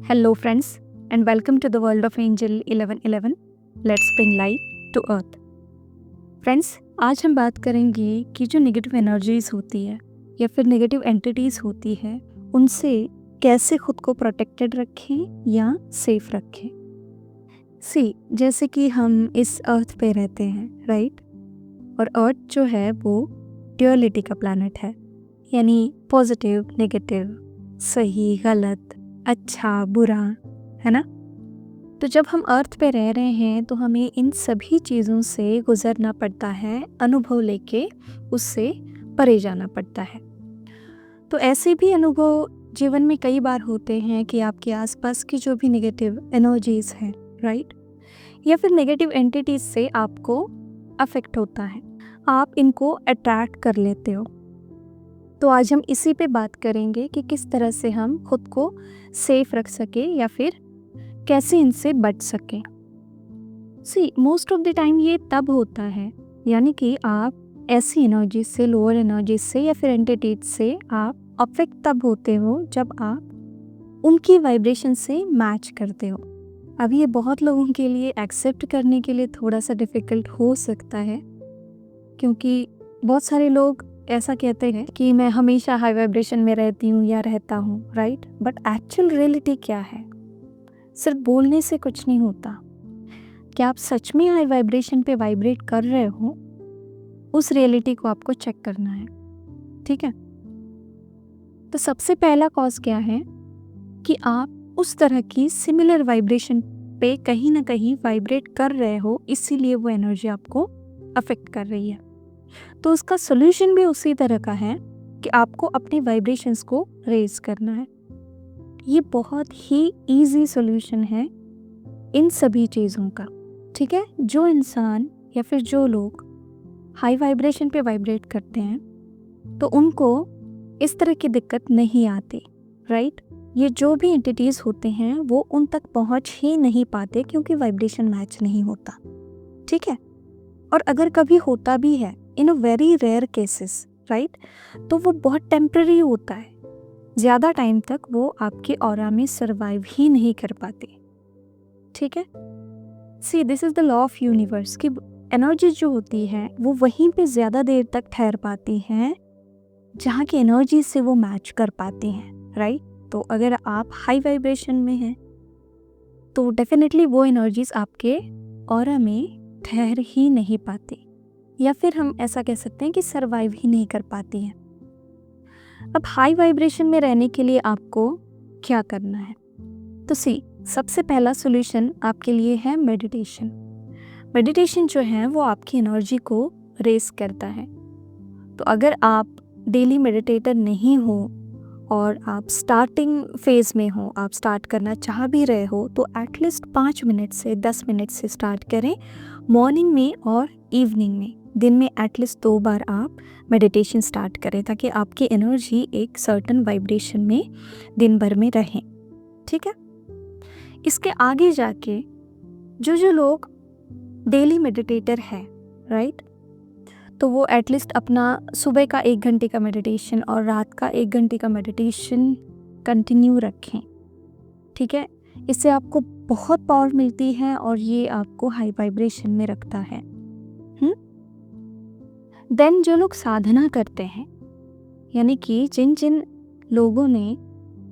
Hello, friends, and welcome to the world of Angel 1111. Let's bring light to earth. Friends, आज हम बात करेंगे कि जो नेगेटिव एनर्जीज होती है या फिर नेगेटिव एंटिटीज़ होती है उनसे कैसे खुद को प्रोटेक्टेड रखें या सेफ रखें। जैसे कि हम इस अर्थ पे रहते हैं, राइट? और अर्थ जो है वो ड्यूअलिटी का प्लैनेट है, यानी पॉजिटिव नेगेटिव, सही गलत, अच्छा बुरा, है ना? तो जब हम अर्थ पे रह रहे हैं तो हमें इन सभी चीज़ों से गुजरना पड़ता है, अनुभव लेके उससे परे जाना पड़ता है। तो ऐसे भी अनुभव जीवन में कई बार होते हैं कि आपके आसपास की जो भी नेगेटिव एनर्जीज हैं, राइट, या फिर नेगेटिव एंटिटीज से आपको अफेक्ट होता है, आप इनको अट्रैक्ट कर लेते हो। तो आज हम इसी पे बात करेंगे कि किस तरह से हम खुद को सेफ रख सके या फिर कैसे इनसे बच सकें। मोस्ट ऑफ द टाइम ये तब होता है, यानी कि आप ऐसी एनर्जी से, लोअर एनर्जी से या फिर एंटिटीज से आप अफेक्ट तब होते हो जब आप उनकी वाइब्रेशन से मैच करते हो। अब ये बहुत लोगों के लिए एक्सेप्ट करने के लिए थोड़ा सा डिफ़िकल्ट हो सकता है, क्योंकि बहुत सारे लोग ऐसा कहते हैं कि मैं हमेशा हाई वाइब्रेशन में रहती हूँ या रहता हूँ, राइट? बट एक्चुअल रियलिटी क्या है? सिर्फ बोलने से कुछ नहीं होता। क्या आप सच में हाई वाइब्रेशन पे वाइब्रेट कर रहे हो? उस रियलिटी को आपको चेक करना है, ठीक है? तो सबसे पहला कॉज क्या है कि आप उस तरह की सिमिलर वाइब्रेशन पे कहीं ना कहीं वाइब्रेट कर रहे हो, इसीलिए वो एनर्जी आपको अफेक्ट कर रही है। तो उसका सोल्यूशन भी उसी तरह का है कि आपको अपने वाइब्रेशंस को रेज करना है। ये बहुत ही इजी सोल्यूशन है इन सभी चीज़ों का, ठीक है? जो इंसान या फिर जो लोग हाई वाइब्रेशन पे वाइब्रेट करते हैं तो उनको इस तरह की दिक्कत नहीं आती, राइट? ये जो भी एंटिटीज़ होते हैं वो उन तक पहुंच ही नहीं पाते क्योंकि वाइब्रेशन मैच नहीं होता, ठीक है? और अगर कभी होता भी है, in uh very rare cases, right, तो वो बहुत टेम्पररी होता है। ज़्यादा टाइम तक वो आपके ऑरा में सर्वाइव ही नहीं कर पाते, ठीक है? This is the law of universe कि एनर्जी जो होती है वो वहीं पे ज़्यादा देर तक ठहर पाती हैं जहाँ की एनर्जी से वो मैच कर पाती हैं, राइट? तो अगर आप हाई वाइब्रेशन में हैं तो डेफिनेटली वो एनर्जीज आपके ऑरा में ठहर ही नहीं पाती, या फिर हम ऐसा कह सकते हैं कि सर्वाइव ही नहीं कर पाती हैं। अब हाई वाइब्रेशन में रहने के लिए आपको क्या करना है? तो सबसे पहला सॉल्यूशन आपके लिए है मेडिटेशन। मेडिटेशन जो है वो आपकी एनर्जी को रेस करता है। तो अगर आप डेली मेडिटेटर नहीं हो और आप स्टार्टिंग फेज़ में हो, आप स्टार्ट करना चाह भी रहे हो, तो एटलीस्ट 5 मिनट से 10 मिनट से स्टार्ट करें, मॉर्निंग में और इवनिंग में। दिन में एटलीस्ट 2 बार आप मेडिटेशन स्टार्ट करें ताकि आपकी एनर्जी एक सर्टन वाइब्रेशन में दिन भर में रहें, ठीक है? इसके आगे जाके जो लोग डेली मेडिटेटर हैं, राइट, तो वो एटलीस्ट अपना सुबह का 1 घंटे का मेडिटेशन और रात का 1 घंटे का मेडिटेशन कंटिन्यू रखें, ठीक है? इससे आपको बहुत पावर मिलती है और ये आपको हाई वाइब्रेशन में रखता है। देन जो लोग साधना करते हैं, यानी कि जिन लोगों ने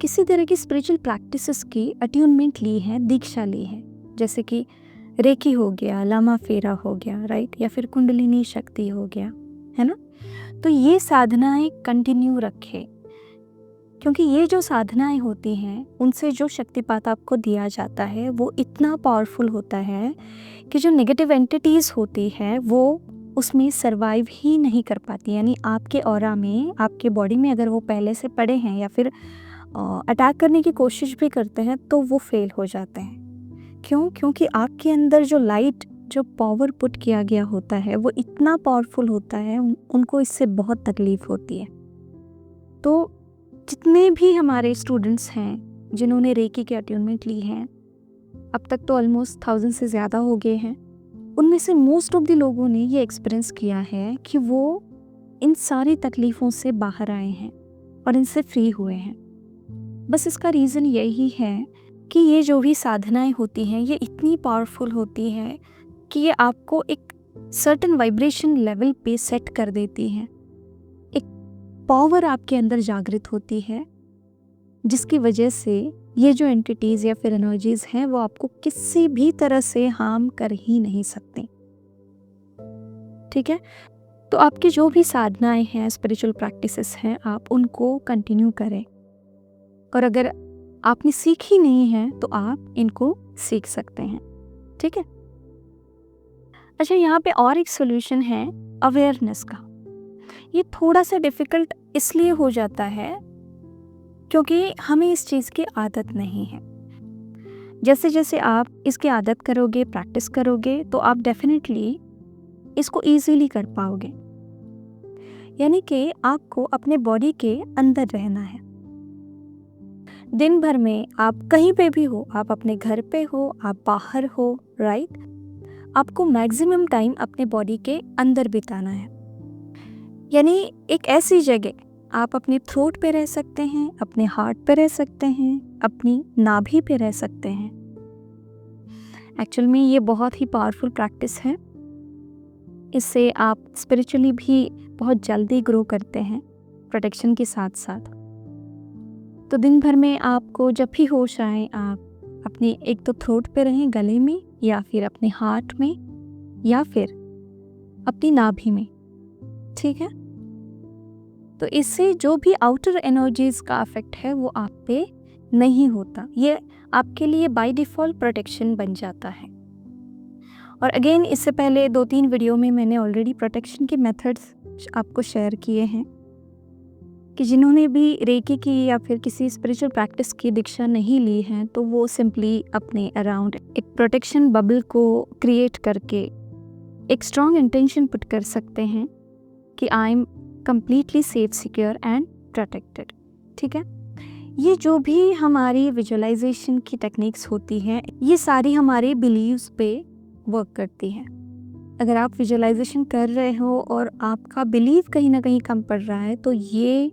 किसी तरह की स्पिरिचुअल प्रैक्टिसेस की अट्यूनमेंट ली है, दीक्षा ली है, जैसे कि रेकी हो गया, लामा फेरा हो गया, राइट, या फिर कुंडलिनी शक्ति हो गया, है ना? तो ये साधनाएं कंटिन्यू रखें, क्योंकि ये जो साधनाएं होती हैं उनसे जो शक्तिपात आपको दिया जाता है वो इतना पावरफुल होता है कि जो नेगेटिव एंटिटीज़ होती है वो उसमें सर्वाइव ही नहीं कर पाती। यानी आपके ऑरा में, आपके बॉडी में अगर वो पहले से पड़े हैं या फिर अटैक करने की कोशिश भी करते हैं तो वो फेल हो जाते हैं। क्यों? क्योंकि आपके अंदर जो लाइट, जो पावर पुट किया गया होता है वो इतना पावरफुल होता है, उनको इससे बहुत तकलीफ होती है। तो जितने भी हमारे स्टूडेंट्स हैं जिन्होंने रेकी के अट्यूनमेंट ली हैं, अब तक तो ऑलमोस्ट 1000 से ज़्यादा हो गए हैं, उनमें से मोस्ट ऑफ द लोगों ने ये एक्सपीरियंस किया है कि वो इन सारी तकलीफ़ों से बाहर आए हैं और इनसे फ्री हुए हैं। बस इसका रीज़न यही है कि ये जो भी साधनाएं होती हैं ये इतनी पावरफुल होती हैं कि ये आपको एक सर्टेन वाइब्रेशन लेवल पे सेट कर देती हैं। एक पावर आपके अंदर जागृत होती है जिसकी वजह से ये जो एंटिटीज़ या फिर एनर्जीज़ हैं वो आपको किसी भी तरह से हार्म कर ही नहीं सकती। ठीक है, तो आपकी जो भी साधनाएं हैं, स्पिरिचुअल प्रैक्टिसेस हैं, आप उनको कंटिन्यू करें। और अगर आपने सीखी नहीं है तो आप इनको सीख सकते हैं। ठीक है, अच्छा, यहाँ पे और एक सोल्यूशन है अवेयरनेस का। ये थोड़ा सा डिफ़िकल्ट इसलिए हो जाता है क्योंकि हमें इस चीज़ की आदत नहीं है। जैसे जैसे आप इसकी आदत करोगे, प्रैक्टिस करोगे, तो आप डेफिनेटली इसको ईजीली कर पाओगे। यानी कि आपको अपने बॉडी के अंदर रहना है। दिन भर में आप कहीं पे भी हो, आप अपने घर पे हो, आप बाहर हो, राइट, आपको मैक्सिमम टाइम अपने बॉडी के अंदर बिताना है। यानी एक ऐसी जगह, आप अपने थ्रोट पे रह सकते हैं, अपने हार्ट पे रह सकते हैं, अपनी नाभि पे रह सकते हैं। एक्चुअल में ये बहुत ही पावरफुल प्रैक्टिस है। इससे आप स्पिरिचुअली भी बहुत जल्दी ग्रो करते हैं प्रोटेक्शन के साथ साथ। तो दिन भर में आपको जब भी होश आए, आप अपने एक तो थ्रोट पे रहें, गले में, या फिर अपने हार्ट में, या फिर अपनी नाभि में। ठीक है, तो इससे जो भी आउटर एनर्जीज का इफेक्ट है वो आप पे नहीं होता। ये आपके लिए बाय डिफ़ॉल्ट प्रोटेक्शन बन जाता है। और अगेन, इससे पहले 2-3 वीडियो में मैंने ऑलरेडी प्रोटेक्शन के मेथड्स आपको शेयर किए हैं कि जिन्होंने भी रेकी की या फिर किसी स्पिरिचुअल प्रैक्टिस की दीक्षा नहीं ली है तो वो सिंपली अपने अराउंड एक प्रोटेक्शन बबल को क्रिएट करके एक स्ट्रॉन्ग इंटेंशन पुट कर सकते हैं कि I am completely safe, secure and protected. ठीक है, ये जो भी हमारी विजुअलाइजेशन की टेक्निक्स होती हैं ये सारी हमारे बिलीव्स पे वर्क करती हैं। अगर आप विजुअलाइजेशन कर रहे हो और आपका बिलीव कहीं ना कहीं कम पड़ रहा है तो ये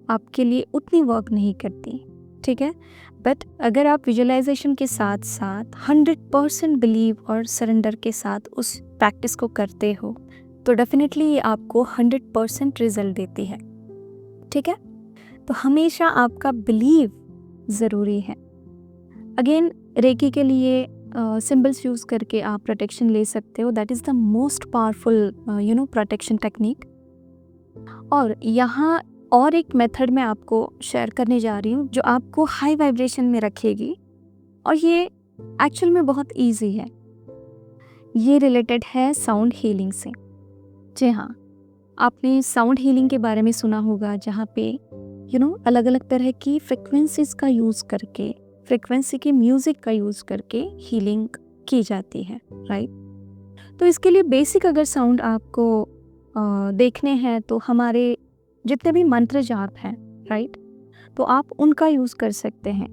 आपके लिए उतनी वर्क नहीं करती। ठीक है, बट अगर आप विजुअलाइजेशन के साथ साथ 100% बिलीव और सरेंडर के साथ उस प्रैक्टिस को करते हो तो डेफिनेटली ये आपको 100% रिजल्ट देती है। ठीक है, तो हमेशा आपका बिलीव ज़रूरी है। अगेन, रेकी के लिए सिंबल्स यूज़ करके आप प्रोटेक्शन ले सकते हो। That is the most powerful protection technique. और यहाँ और एक मेथड मैं आपको शेयर करने जा रही हूँ जो आपको हाई वाइब्रेशन में रखेगी, और ये एक्चुअल में बहुत इजी है। ये रिलेटेड है साउंड हीलिंग से। जी हाँ, आपने साउंड हीलिंग के बारे में सुना होगा, जहाँ पे अलग अलग तरह की फ्रिक्वेंसीज का यूज़ करके, फ्रिक्वेंसी के म्यूज़िक का यूज़ करके हीलिंग की जाती है, राइट। तो इसके लिए बेसिक अगर साउंड आपको देखने हैं तो हमारे जितने भी मंत्र जाप हैं, राइट, तो आप उनका यूज़ कर सकते हैं।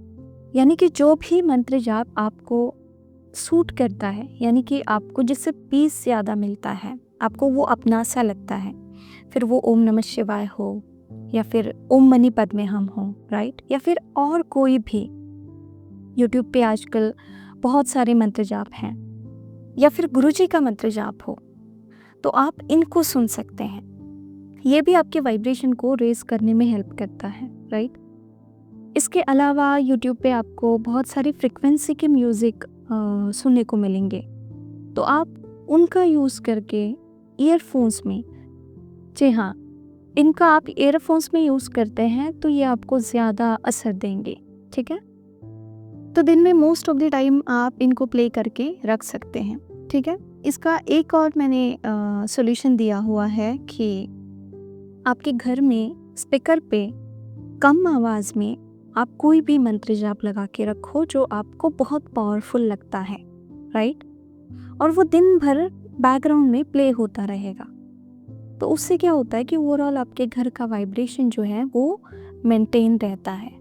यानी कि जो भी मंत्र जाप आपको सूट करता है, यानी कि आपको जिससे पीस ज़्यादा मिलता है, आपको वो अपना सा लगता है, फिर वो ओम नमः शिवाय हो या फिर ओम मनी पद्मे हम हो, राइट, या फिर और कोई भी। यूट्यूब पे आजकल बहुत सारे मंत्र जाप हैं, या फिर गुरुजी का मंत्र जाप हो, तो आप इनको सुन सकते हैं। ये भी आपके वाइब्रेशन को रेज करने में हेल्प करता है, राइट। इसके अलावा यूट्यूब पे आपको बहुत सारी फ्रिक्वेंसी के म्यूज़िक सुनने को मिलेंगे, तो आप उनका यूज़ करके ईयरफोन्स में, जी हाँ, इनका आप ईयरफोन्स में यूज़ करते हैं तो ये आपको ज़्यादा असर देंगे। ठीक है, तो दिन में मोस्ट ऑफ द टाइम आप इनको प्ले करके रख सकते हैं। ठीक है, इसका एक और मैंने सॉल्यूशन दिया हुआ है कि आपके घर में स्पीकर पे कम आवाज़ में आप कोई भी मंत्र जाप लगा के रखो जो आपको बहुत पावरफुल लगता है, राइट, और वो दिन भर बैकग्राउंड में प्ले होता रहेगा। तो उससे क्या होता है कि ओवरऑल आपके घर का वाइब्रेशन जो है वो मेंटेन रहता है।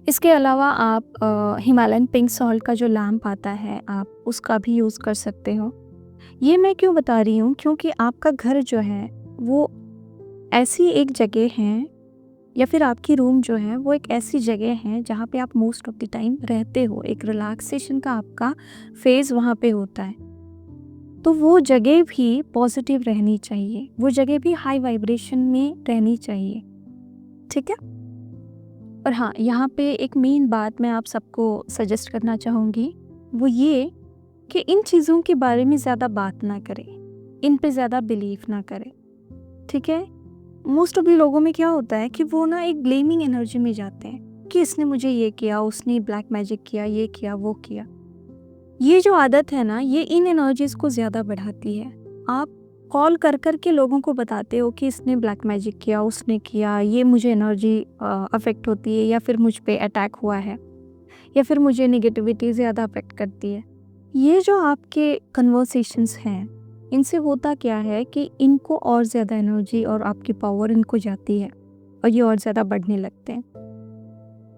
इसके अलावा आप हिमालयन पिंक सॉल्ट का जो लैम्प आता है, आप उसका भी यूज़ कर सकते हो। ये मैं क्यों बता रही हूँ, क्योंकि आपका घर जो है वो ऐसी एक जगह है या फिर आपकी रूम जो है वो एक ऐसी जगह है जहाँ पे आप मोस्ट ऑफ द टाइम रहते हो, एक रिलैक्सेशन का आपका फेज़ वहाँ पे होता है, तो वो जगह भी पॉजिटिव रहनी चाहिए, वो जगह भी हाई वाइब्रेशन में रहनी चाहिए, ठीक है। और हाँ, यहाँ पे एक मेन बात मैं आप सबको सजेस्ट करना चाहूँगी, वो ये कि इन चीज़ों के बारे में ज़्यादा बात ना करें, इन पे ज़्यादा बिलीव ना करें, ठीक है। मोस्ट ऑफ द लोगों में क्या होता है कि वो ना एक ब्लेमिंग एनर्जी में जाते हैं कि इसने मुझे ये किया, उसने ब्लैक मैजिक किया, ये किया, वो किया। ये जो आदत है ना, ये इन एनर्जीज को ज़्यादा बढ़ाती है। आप कॉल कर कर के लोगों को बताते हो कि इसने ब्लैक मैजिक किया, उसने किया, ये मुझे एनर्जी अफेक्ट होती है, या फिर मुझ पे अटैक हुआ है, या फिर मुझे नेगेटिविटी ज़्यादा अफेक्ट करती है। ये जो आपके कन्वर्सेशंस हैं, इनसे होता क्या है कि इनको और ज़्यादा एनर्जी और आपकी पावर इनको जाती है और ये और ज़्यादा बढ़ने लगते हैं।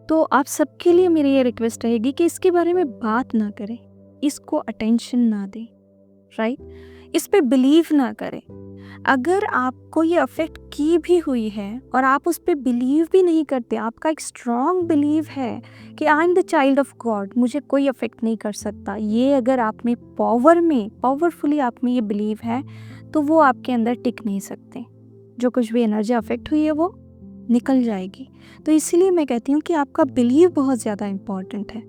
तो आप सबके लिए मेरी ये रिक्वेस्ट रहेगी कि इसके बारे में बात ना करें, इसको अटेंशन ना दें, राइट। इस पे बिलीव ना करें। अगर आपको ये अफेक्ट की भी हुई है और आप उस पर बिलीव भी नहीं करते, आपका एक स्ट्रॉन्ग बिलीव है कि I am the child of God, मुझे कोई अफेक्ट नहीं कर सकता, ये अगर आप में पावरफुली आप में ये बिलीव है, तो वो आपके अंदर टिक नहीं सकते। जो कुछ भी एनर्जी अफेक्ट हुई है वो निकल जाएगी। तो इसीलिए मैं कहती हूँ कि आपका बिलीव बहुत ज़्यादा इम्पॉर्टेंट है।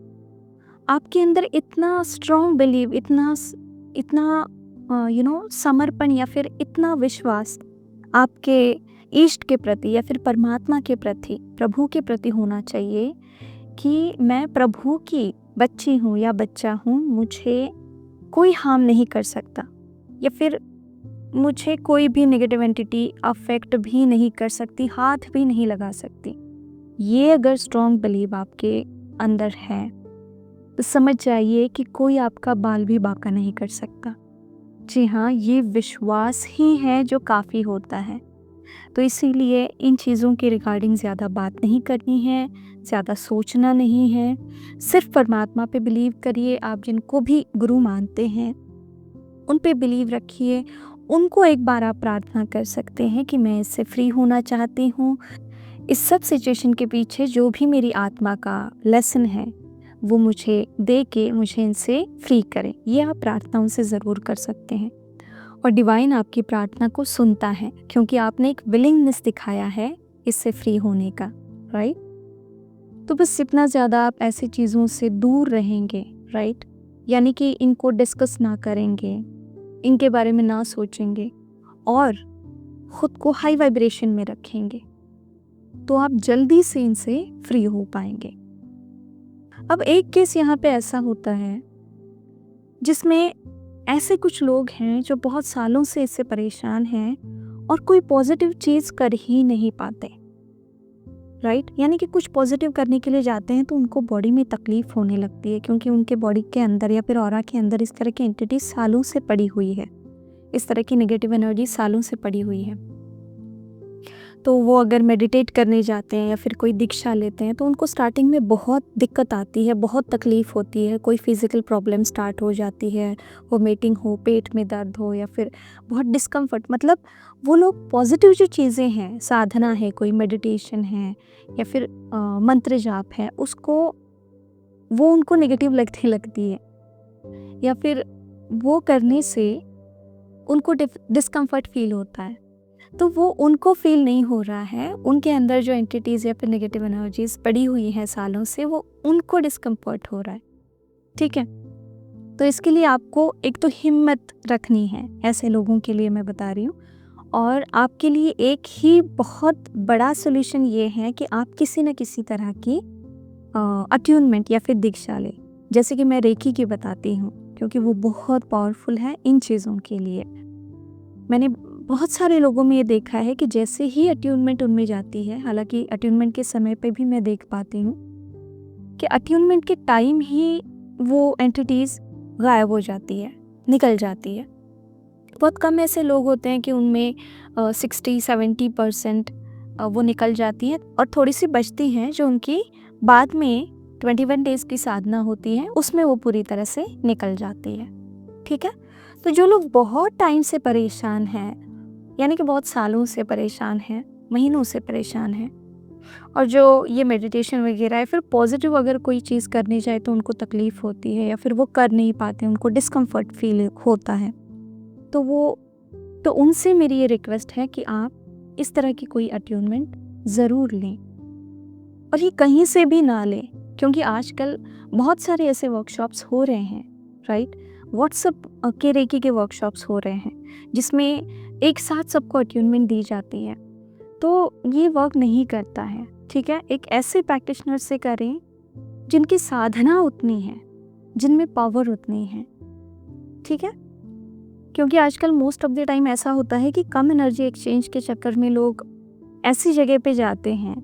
आपके अंदर इतना स्ट्रॉन्ग बिलीव, इतना समर्पण या फिर इतना विश्वास आपके इष्ट के प्रति या फिर परमात्मा के प्रति, प्रभु के प्रति होना चाहिए कि मैं प्रभु की बच्ची हूँ या बच्चा हूँ, मुझे कोई हार्म नहीं कर सकता, या फिर मुझे कोई भी नेगेटिव एंटिटी अफेक्ट भी नहीं कर सकती, हाथ भी नहीं लगा सकती। ये अगर स्ट्रॉन्ग बिलीव आपके अंदर है तो समझ जाइए कि कोई आपका बाल भी बांका नहीं कर सकता। जी हाँ, ये विश्वास ही है जो काफ़ी होता है। तो इसीलिए इन चीज़ों के रिगार्डिंग ज़्यादा बात नहीं करनी है, ज़्यादा सोचना नहीं है, सिर्फ परमात्मा पे बिलीव करिए। आप जिनको भी गुरु मानते हैं उन पे बिलीव रखिए, उनको एक बार आप प्रार्थना कर सकते हैं कि मैं इससे फ्री होना चाहती हूँ। इस सब सिचुएशन के पीछे जो भी मेरी आत्मा का लेसन है वो मुझे दे के मुझे इनसे फ्री करें। ये आप प्रार्थना उनसे ज़रूर कर सकते हैं और डिवाइन आपकी प्रार्थना को सुनता है, क्योंकि आपने एक विलिंगनेस दिखाया है इससे फ्री होने का, राइट। तो बस इतना ज़्यादा आप ऐसी चीज़ों से दूर रहेंगे, राइट, यानी कि इनको डिस्कस ना करेंगे, इनके बारे में ना सोचेंगे और ख़ुद को हाई वाइब्रेशन में रखेंगे, तो आप जल्दी से इनसे फ्री हो पाएंगे। अब एक केस यहाँ पे ऐसा होता है जिसमें ऐसे कुछ लोग हैं जो बहुत सालों से इससे परेशान हैं और कोई पॉजिटिव चीज़ कर ही नहीं पाते, राइट। यानी कि कुछ पॉजिटिव करने के लिए जाते हैं तो उनको बॉडी में तकलीफ़ होने लगती है, क्योंकि उनके बॉडी के अंदर या फिर ऑरा के अंदर इस तरह की एंटिटी सालों से पड़ी हुई है, इस तरह की नेगेटिव एनर्जी सालों से पड़ी हुई है। तो वो अगर मेडिटेट करने जाते हैं या फिर कोई दीक्षा लेते हैं तो उनको स्टार्टिंग में बहुत दिक्कत आती है, बहुत तकलीफ़ होती है, कोई फिज़िकल प्रॉब्लम स्टार्ट हो जाती है, वोमिटिंग हो, पेट में दर्द हो या फिर बहुत डिस्कम्फर्ट। मतलब वो लोग पॉजिटिव जो चीज़ें हैं, साधना है, कोई मेडिटेशन है या फिर मंत्र जाप है, उसको वो उनको नेगेटिव लगने लगती है, या फिर वो करने से उनको डिस्कम्फर्ट फील होता है। तो वो उनको फील नहीं हो रहा है, उनके अंदर जो एंटिटीज़ या फिर नेगेटिव एनर्जीज पड़ी हुई हैं सालों से, वो उनको डिस्कम्फर्ट हो रहा है, ठीक है। तो इसके लिए आपको एक तो हिम्मत रखनी है, ऐसे लोगों के लिए मैं बता रही हूँ। और आपके लिए एक ही बहुत बड़ा सोल्यूशन ये है कि आप किसी न किसी तरह की अट्यूनमेंट या फिर दीक्षा लें, जैसे कि मैं रेकी की बताती हूँ, क्योंकि वो बहुत पावरफुल है इन चीज़ों के लिए। मैंने बहुत सारे लोगों में ये देखा है कि जैसे ही अट्यूनमेंट उनमें जाती है, हालांकि अट्यूनमेंट के समय पे भी मैं देख पाती हूँ कि अट्यूनमेंट के टाइम ही वो एंटिटीज़ गायब हो जाती है, निकल जाती है। बहुत कम ऐसे लोग होते हैं कि उनमें 60-70% वो निकल जाती हैं और थोड़ी सी बचती हैं जो उनकी बाद में 21 डेज़ की साधना होती है, उसमें वो पूरी तरह से निकल जाती है, ठीक है। तो जो लोग बहुत टाइम से परेशान हैं, यानी कि बहुत सालों से परेशान हैं, महीनों से परेशान हैं, और जो ये मेडिटेशन वगैरह है, फिर पॉजिटिव अगर कोई चीज़ करनी चाहे तो उनको तकलीफ़ होती है या फिर वो कर नहीं पाते, उनको डिस्कम्फर्ट फील होता है। तो उनसे मेरी ये रिक्वेस्ट है कि आप इस तरह की कोई अट्यूनमेंट ज़रूर लें, और ये कहीं से भी ना लें, क्योंकि आजकल बहुत सारे ऐसे वर्कशॉप्स हो रहे हैं, राइट? व्हाट्सएप के रेकी के वर्कशॉप्स हो रहे हैं जिसमें एक साथ सबको अट्यूनमेंट दी जाती है, तो ये वर्क नहीं करता है, ठीक है? एक ऐसे प्रैक्टिशनर से करें जिनकी साधना उतनी है, जिनमें पावर उतनी है, ठीक है? क्योंकि आजकल मोस्ट ऑफ द टाइम ऐसा होता है कि कम एनर्जी एक्सचेंज के चक्कर में लोग ऐसी जगह पे जाते हैं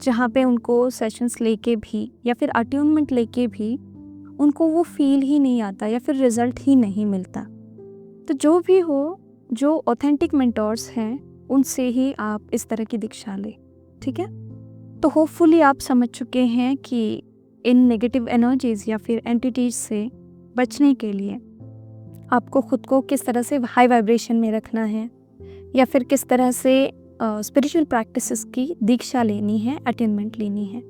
जहाँ पे उनको सेशंस लेके भी या फिर अट्यूनमेंट लेके भी उनको वो फील ही नहीं आता या फिर रिजल्ट ही नहीं मिलता। तो जो भी हो, जो ऑथेंटिक मेंटोर्स हैं उनसे ही आप इस तरह की दीक्षा लें, ठीक है? तो होपफुली आप समझ चुके हैं कि इन नेगेटिव एनर्जीज़ या फिर एंटिटीज से बचने के लिए आपको ख़ुद को किस तरह से हाई वाइब्रेशन में रखना है, या फिर किस तरह से स्पिरिचुअल प्रैक्टिसेस की दीक्षा लेनी है, अटेनमेंट लेनी है,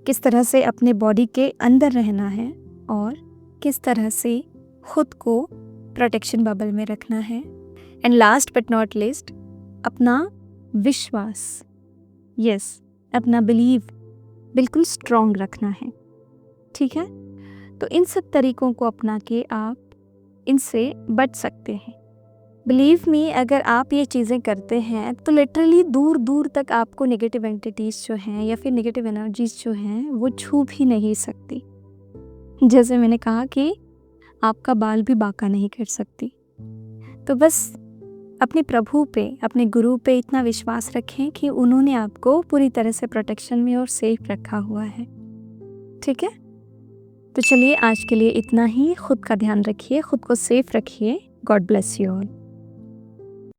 किस तरह से अपने बॉडी के अंदर रहना है, और किस तरह से ख़ुद को प्रोटेक्शन बबल में रखना है। And last but not least, अपना विश्वास, यस, अपना बिलीव बिल्कुल स्ट्रॉन्ग रखना है, ठीक है? तो इन सब तरीक़ों को अपना के आप इनसे बच सकते हैं। बिलीव मी, अगर आप ये चीज़ें करते हैं तो लिटरली दूर दूर तक आपको नेगेटिव एंटिटीज़ जो हैं या फिर नेगेटिव एनर्जीज़ जो हैं वो छू भी नहीं सकती। जैसे मैंने कहा कि आपका बाल भी बांका नहीं कर सकती। तो बस अपने प्रभु पे, अपने गुरु पे इतना विश्वास रखें कि उन्होंने आपको पूरी तरह से प्रोटेक्शन में और सेफ रखा हुआ है, ठीक है? तो चलिए आज के लिए इतना ही। खुद का ध्यान रखिए, खुद को सेफ रखिए। God bless you all.